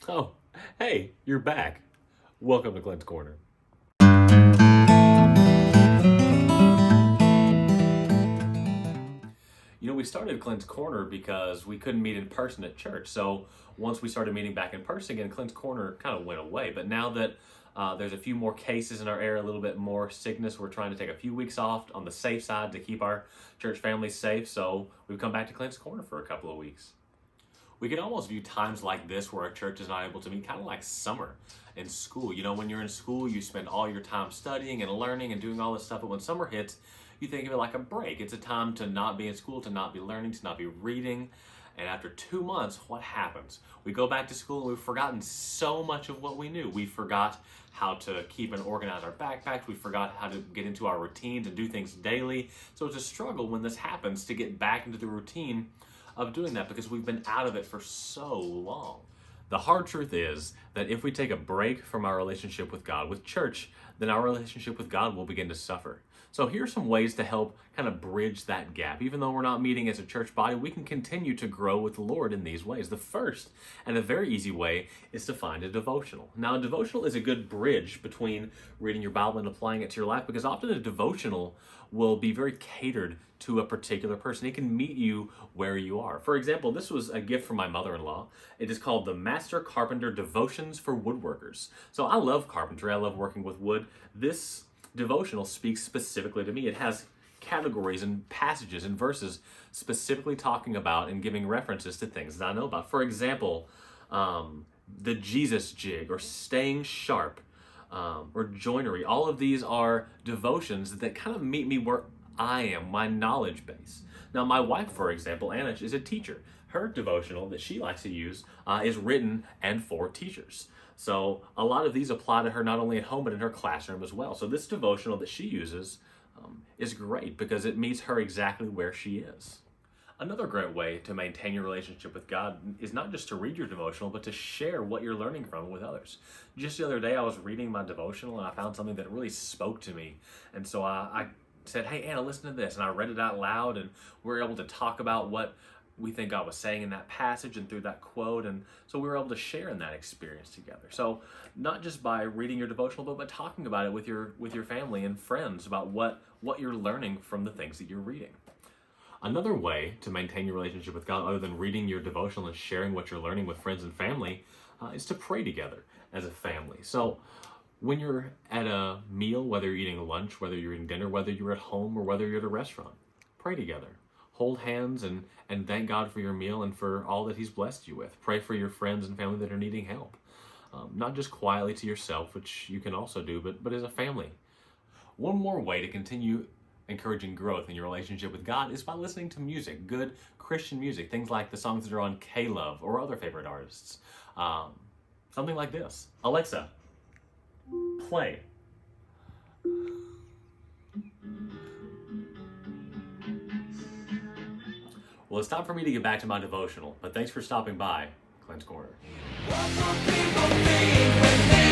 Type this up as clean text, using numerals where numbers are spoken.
Oh, hey, you're back. Welcome to Clint's Corner. We started Clint's Corner because we couldn't meet in person at church. So once we started meeting back in person again, Clint's Corner kind of went away. But now that there's a few more cases in our area, a little bit more sickness, we're trying to take a few weeks off on the safe side to keep our church families safe. So we've come back to Clint's Corner for a couple of weeks. We can almost view times like this where a church is not able to meet kind of like summer in school. When you're in school, you spend all your time studying and learning and doing all this stuff. But when summer hits, you think of it like a break. It's a time to not be in school, to not be learning, to not be reading. And after 2 months, what happens? We go back to school and we've forgotten so much of what we knew. We forgot how to keep and organize our backpacks. We forgot how to get into our routines and do things daily. So it's a struggle when this happens to get back into the routine of doing that because we've been out of it for so long. The hard truth is that if we take a break from our relationship with God, with church, then our relationship with God will begin to suffer. So here are some ways to help kind of bridge that gap. Even though we're not meeting as a church body, we can continue to grow with the Lord in these ways. The first, and a very easy way, is to find a devotional. Now, a devotional is a good bridge between reading your Bible and applying it to your life because often a devotional will be very catered to a particular person. It can meet you where you are. For example, this was a gift from my mother-in-law. It is called the Master Carpenter Devotions for Woodworkers. So I love carpentry. I love working with wood. This devotional speaks specifically to me. It has categories and passages and verses specifically talking about and giving references to things that I know about. For example, the Jesus jig or staying sharp or joinery. All of these are devotions that kind of meet me where I am, my knowledge base. Now, my wife, for example, Anna, is a teacher. Her devotional that she likes to use is written and for teachers. So a lot of these apply to her not only at home, but in her classroom as well. So this devotional that she uses is great because it meets her exactly where she is. Another great way to maintain your relationship with God is not just to read your devotional, but to share what you're learning from it with others. Just the other day, I was reading my devotional and I found something that really spoke to me. And so I said, hey, Anna, listen to this. And I read it out loud and we were able to talk about what we think God was saying in that passage and through that quote. And so we were able to share in that experience together. So not just by reading your devotional, but by talking about it with your family and friends about what you're learning from the things that you're reading. Another way to maintain your relationship with God, other than reading your devotional and sharing what you're learning with friends and family, is to pray together as a family. So when you're at a meal, whether you're eating lunch, whether you're eating dinner, whether you're at home or whether you're at a restaurant, pray together. Hold hands and thank God for your meal and for all that He's blessed you with. Pray for your friends and family that are needing help. Not just quietly to yourself, which you can also do, but as a family. One more way to continue encouraging growth in your relationship with God is by listening to music, good Christian music, things like the songs that are on K-Love or other favorite artists. Something like this. Alexa, play. Well, it's time for me to get back to my devotional, but thanks for stopping by, Clint's Corner. What will people think when they